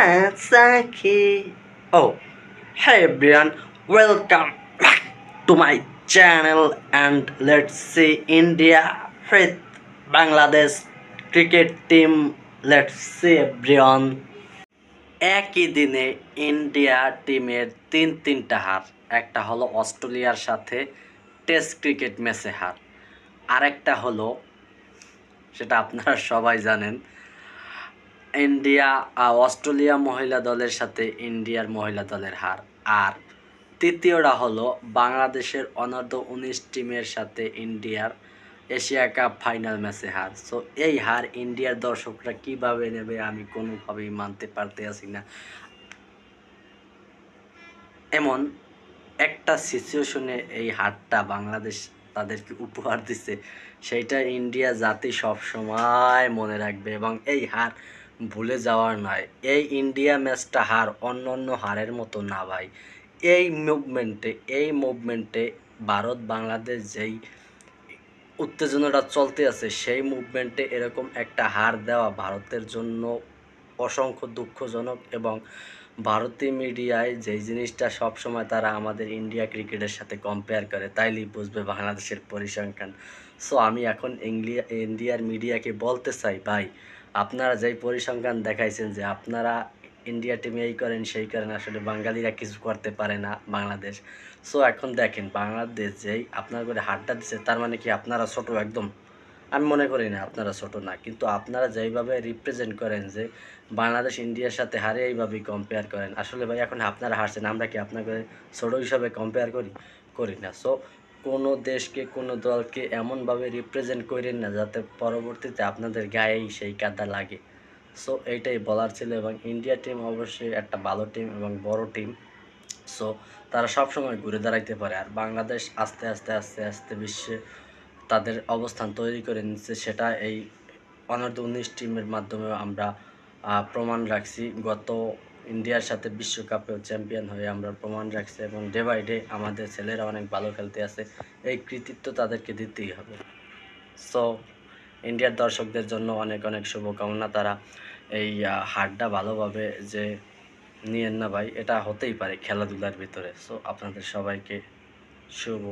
Saki. Oh, hey everyone, welcome back to my channel and let's see India with Bangladesh cricket team. Let's see everyone. একই দিনে India টিমের তিনটা হার, একটা হলো অস্ট্রেলিয়ার সাথে টেস্ট ক্রিকেট ম্যাচে হার, আরেকটা হলো সেটা আপনারা সবাই জানেন অস্ট্রেলিয়া মহিলা দলের সাথে ইন্ডিয়ার মহিলা দলের হার, আর তৃতীয়টা হলো বাংলাদেশের অনূর্ধ্ব-19 টিমের সাথে ইন্ডিয়ার এশিয়া কাপ ফাইনাল ম্যাচে হার। সো এই হার ইন্ডিয়ার দর্শকরা কিভাবে নেবে আমি কোনোভাবেই মানতে পারতেছি না। এমন একটা সিচুয়েশনে এই হারটা বাংলাদেশ তাদেরকে উপহার দিচ্ছে, সেইটা ইন্ডিয়া জাতি সবসময় মনে রাখবে এবং এই হার ভুলে যাওয়ার নয়। এই ইন্ডিয়া ম্যাচটা হার অন্য হারের মতো না ভাই। এই মুভমেন্টে ভারত বাংলাদেশ যেই উত্তেজনাটা চলতে আছে, সেই মুভমেন্টে এরকম একটা হার দেওয়া ভারতের জন্য অসংখ্য দুঃখজনক। এবং ভারতীয় মিডিয়ায় যেই জিনিসটা সবসময় তারা আমাদের ইন্ডিয়া ক্রিকেটের সাথে কম্পেয়ার করে, তাইলেই বুঝবে বাংলাদেশের পরিসংখ্যান। সো আমি এখন ইন্ডিয়ার মিডিয়াকে বলতে চাই, ভাই আপনারা যেই পরিসংখ্যান দেখাইছেন যে আপনারা ইন্ডিয়া টিমে এই করেন সেই করেন, আসলে বাঙালিরা কিছু করতে পারে না বাংলাদেশ। সো এখন দেখেন বাংলাদেশ যেই আপনার করে হারটা দিচ্ছে, তার মানে কি আপনারা ছোট? একদম আমি মনে করি না আপনারা ছোট না, কিন্তু আপনারা যেইভাবে রিপ্রেজেন্ট করেন যে বাংলাদেশ ইন্ডিয়ার সাথে হারে, এইভাবেই কম্পেয়ার করেন। আসলে ভাই এখন আপনারা হারছেন, আমরা কি আপনাকে ছোট হিসাবে কম্পেয়ার করি না। সো কোনো দেশকে কোনো দলকে এমনভাবে রিপ্রেজেন্ট করেন না যাতে পরবর্তীতে আপনাদের গায়েই সেই কাদা লাগে। সো এইটাই বলার ছিল। এবং ইন্ডিয়া টিম অবশ্যই একটা ভালো টিম এবং বড় টিম। সো তারা সবসময় ঘুরে দাঁড়াইতে পারে, আর বাংলাদেশ আস্তে আস্তে বিশ্বে তাদের অবস্থান তৈরি করে নিচ্ছে। সেটা এই অনূর্ধ্ব-19 টিমের মাধ্যমে আমরা প্রমাণ রাখছি। গত ইন্ডিয়ার সাথে বিশ্বকাপেও চ্যাম্পিয়ন হয়ে আমরা প্রমাণ রাখছি, এবং ডে বাই ডে আমাদের ছেলেরা অনেক ভালো খেলতে আছে। এই কৃতিত্ব তাদেরকে দিতেই হবে। সো ইন্ডিয়ার দর্শকদের জন্য অনেক শুভকামনা। তারা এই হারটা ভালোভাবে যে নিয়েন না ভাই, এটা হতেই পারে খেলাধুলার ভিতরে। সো আপনাদের সবাইকে শুভ